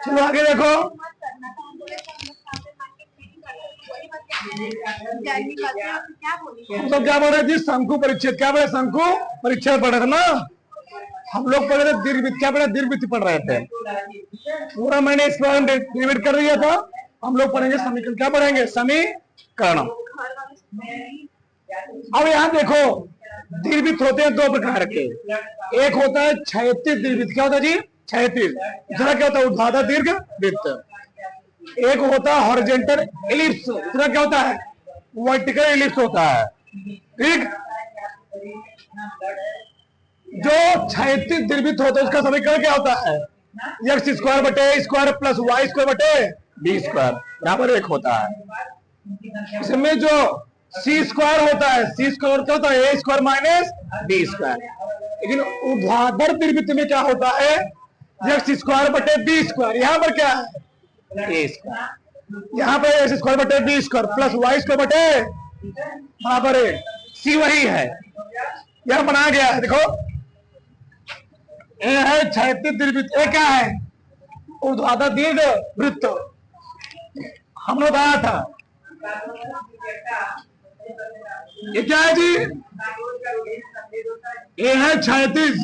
चलो आगे देखो। हम सब क्या बोल रहे थे? शंकु परिच्छेद। क्या बोले? शंकु परिच्छेद पढ़ रहे थे ना हम लोग। पढ़ रहे थे दीर्घवृत्त। क्या पढ़ा? दीर्घवृत्त पढ़ रहे थे। पूरा मैंने इस बार डिवाइड कर दिया था। हम लोग पढ़ेंगे समीकरण। क्या पढ़ेंगे? समीकरण। अब यहाँ देखो, दीर्घवृत्त होते हैं दो प्रकार के। एक होता है क्षैतिज दीर्घवृत्त। क्या होता है जी? क्षैतिज। दूसरा क्या होता है? ऊर्ध्वाधर दीर्घवृत्त। एक होता है हॉरिजॉन्टल एलिप्स। दूसरा क्या होता है? वर्टिकल एलिप्स होता है। ठीक। जो क्षैतिज दीर्घवृत्त होता है उसका समीकरण क्या होता है? एक्स स्क्वायर बटे स्क्वायर प्लस वाई स्क्वायर बटे बी स्क्वायर बराबर 1 होता है। इसमें जो सी स्क्वायर होता है, सी स्क्वायर क्या होता है? A square minus B square. लेकिन ऊर्ध्वाधर दीर्घवृत्त में क्या होता है? एक्स स्क्वायर बटे बी स्क्वायर। यहाँ पर क्या है? A square. यहाँ पर एक्स स्क्वायर बटे B square plus Y square बटे बराबर है सी। वही है, यहाँ बनाया गया है। देखो, ए है क्षैतिज दीर्घवृत्त। ए क्या है? ऊर्ध्वाधर दीर्घवृत्त। हमने बताया था। ये क्या है जी? ये है क्षैतिज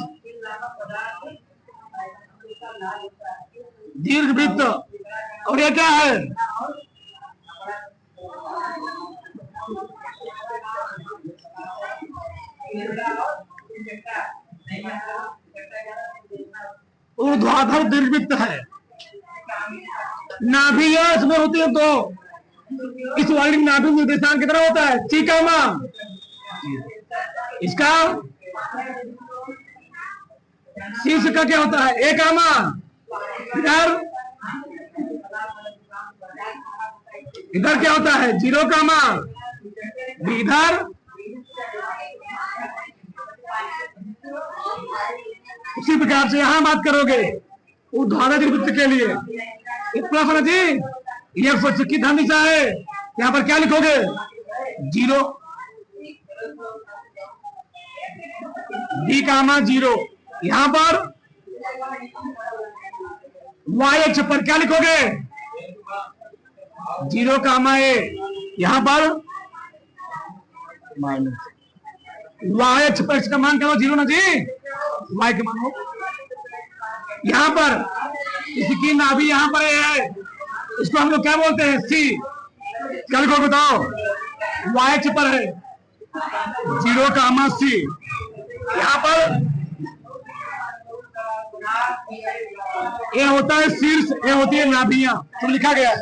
दीर्घवृत्त। और ये क्या है? ऊर्ध्वाधर दीर्घवृत्त है। नाभि इसमें होती है तो इस वाली नाभि निर्देशांक कितना होता है? सी का मान। इसका सी का क्या होता है? ए का मान। इधर क्या होता है? 0 का मान। इधर उसी प्रकार से यहां बात करोगे ऊर्ध्वाधर दीर्घवृत्त के लिए। प्लस है जी, ये सोच की धन दिशा है। यहाँ पर क्या लिखोगे? 0। डी का मान 0। यहाँ पर वाई अक्ष पर क्या लिखोगे? 0 का मान ए। यहाँ पर माइनस वाई अक्ष पर इसका मान क्या हो? 0 ना जी, वाई के मान हो। यहाँ पर इसकी नाभि यहाँ पर है, इसको हम लोग क्या बोलते हैं? सी। क्या लिखो बताओ? वाई अक्ष पर है 0 का मान सी। यहाँ पर ये होता है शीर्ष, ये होती है नाभियां। तो लिखा गया है।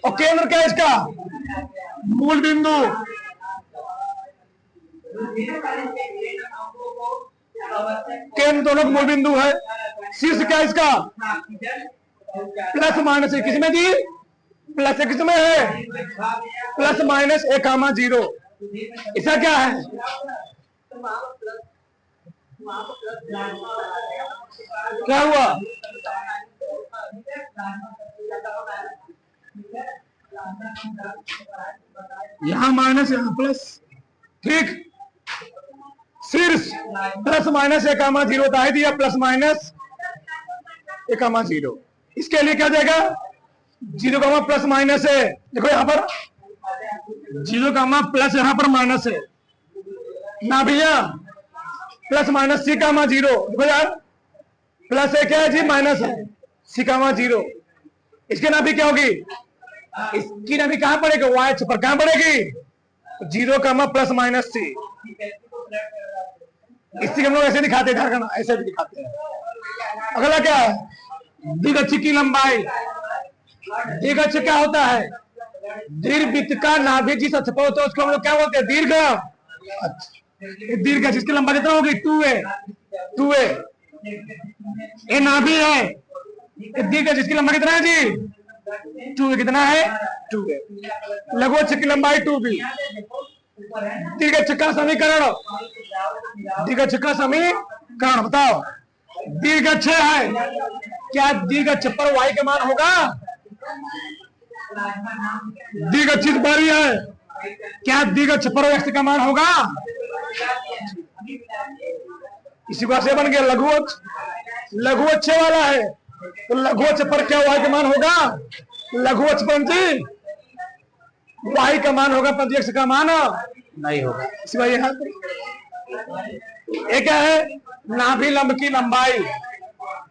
और केंद्र क्या है इसका? मूल बिंदु। केंद्र दोनों मूल बिंदु है। शीर्ष क्या है इसका? प्लस माइनस है। किसमें जी? प्लस है। किसमें है? प्लस माइनस ए कामा 0। इसका क्या है? क्या हुआ? यहां माइनस, यहां प्लस। ठीक। शीर्ष प्लस माइनस ए कामा 0 होता है दिया। प्लस माइनस ए कामा 0। इसके लिए क्या जाएगा? 0 का मान प्लस माइनस है। देखो यहाँ पर 0 का मान प्लस, यहाँ पर माइनस है ना भैया। प्लस माइनस सी का मान 0। देखो यार, प्लस है क्या है जी? माइनस है। सी का मान 0। इसके नाभि क्या होगी? इसकी नाभि कहां पड़ेगी? वाई अक्ष पर। कहां पड़ेगी? 0 का मान प्लस माइनस सी। इससे हम लोग ऐसे दिखाते हैं, ऐसे भी दिखाते हैं। अगला क्या है? दीर्घ की लंबाई। दीर्घ क्या होता है? दीर्घवृत्त का नाभि जिस अक्ष पर होता है उसको हम लोग क्या बोलते हैं? दीर्घ। दीर्घ जिसकी लंबाई कितना होगी? 2a। ये नाभि है। दीर्घ जिसकी लंबाई कितना है जी? 2a। कितना है? 2a। लघु अक्ष की लंबाई 2b। दीर्घ अक्ष का समीकरण। दीर्घ अक्ष का समीकरण बताओ। दीर्घ अक्ष है, क्या दीर्घ अक्ष पर y का मान होगा? दीर्घ अक्ष पर ही है, क्या दीर्घ अक्ष पर x का मान होगा? इसी को से बन गया लघु अक्ष। लघु अक्ष वाला है तो लघुवचन पर क्या y का मान होगा? लघुवचन जी y का मान होगा, प्रत्यक्ष का मान नहीं होगा। सिवाय यहाँ एक है नाभि लंब की लंबाई।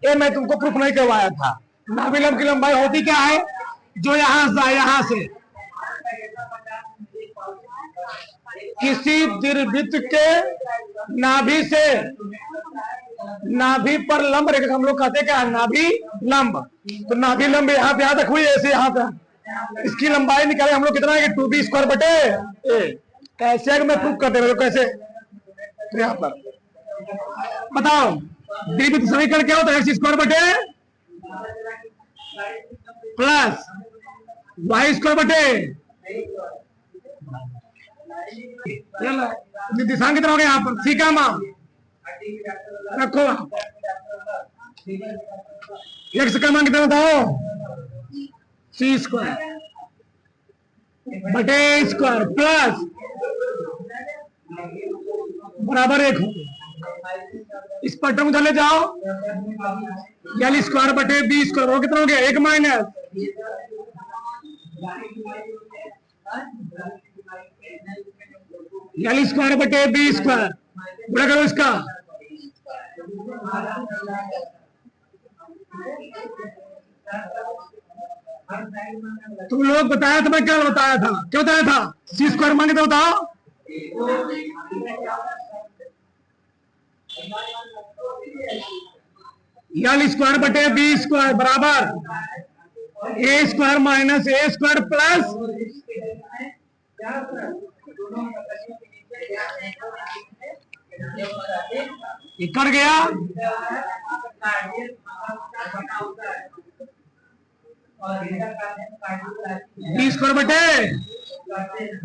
ये मैं तुमको प्रूफ नहीं करवाया था। नाभि लंब की लंबाई होती क्या है? जो यहां से किसी दीर्घवृत्त के नाभि से नाभि पर लंब रेखा हम लोग कहते क्या? नाभि लंब। तो नाभि लंब यहाँ पे, यहाँ तक हुई, ऐसे यहाँ पे इसकी लंबाई निकाले हम लोग कितना है? 2b स्क्वायर बटे a। कैसे मैं प्रूफ करते हैं? कैसे? तो यहाँ पर बताओ, द्विवृत्त समीकरण क्या होता है? x स्क्वायर बटे प्लस y स्क्वायर बटे दिशांक कितना हो गया यहाँ पर? सी का मान रखो। एक्स का मान कितना बताओ? सी स्क्वायर बटे स्क्वायर प्लस बराबर 1 हो। इस पर टर्म चले जाओ, एल स्क्वायर बटे बी स्क्वायर हो। कितना हो गया? 1 माइनस एल स्क्वायर बटे बी स्क्वायर। पूरा करो इसका। तुम लोग बताया था, मैं क्या बताया था? क्या बताया था? सी स्क्वायर मान कितना बताओ? एल स्क्वायर बटे बी स्क्वायर बराबर ए स्क्वायर माइनस ए स्क्वायर प्लस कट गया। बी स्क्वायर बटे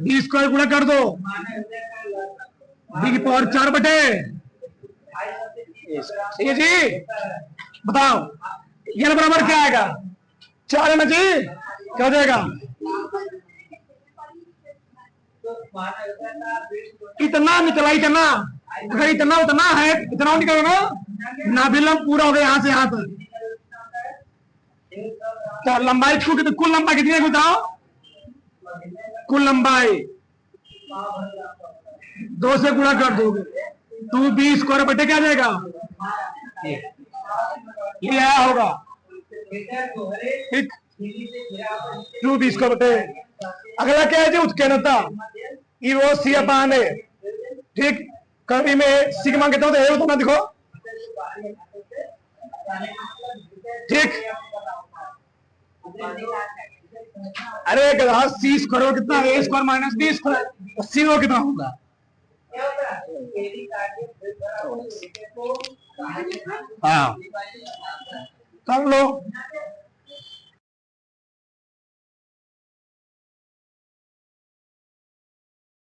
बी स्क्वायर गुणा कर दो, बी की पावर 4 बटे। ठीक है जी, बताओ ये बराबर क्या आएगा? 4 है ना जी? क्या हो जाएगा? इतना निकला, इतना। अगर इतना उतना है, इतना निकलो ना, नाभि लंब पूरा हो गया यहाँ से यहाँ तक। तो लंबाई कुल लंबाई कितनी है बताओ? कुल लंबाई 2 से गुणा कर दोगे, 2b स्क्वायर बटे क्या जाएगा? ये आया होगा, ठीक। 2b स्क्वायर बटे। अगला क्या है जी? उत्कीर्णता। ई वो सी अपान है, ठीक। कभी में सिग्मा कितना होता है? उतना देखो, ठीक। अरे सी स्क्वायर कितना? ए स्क्वायर माइनस बी स्क्वायर। सी वो कितना होगा? हाँ, कर लो।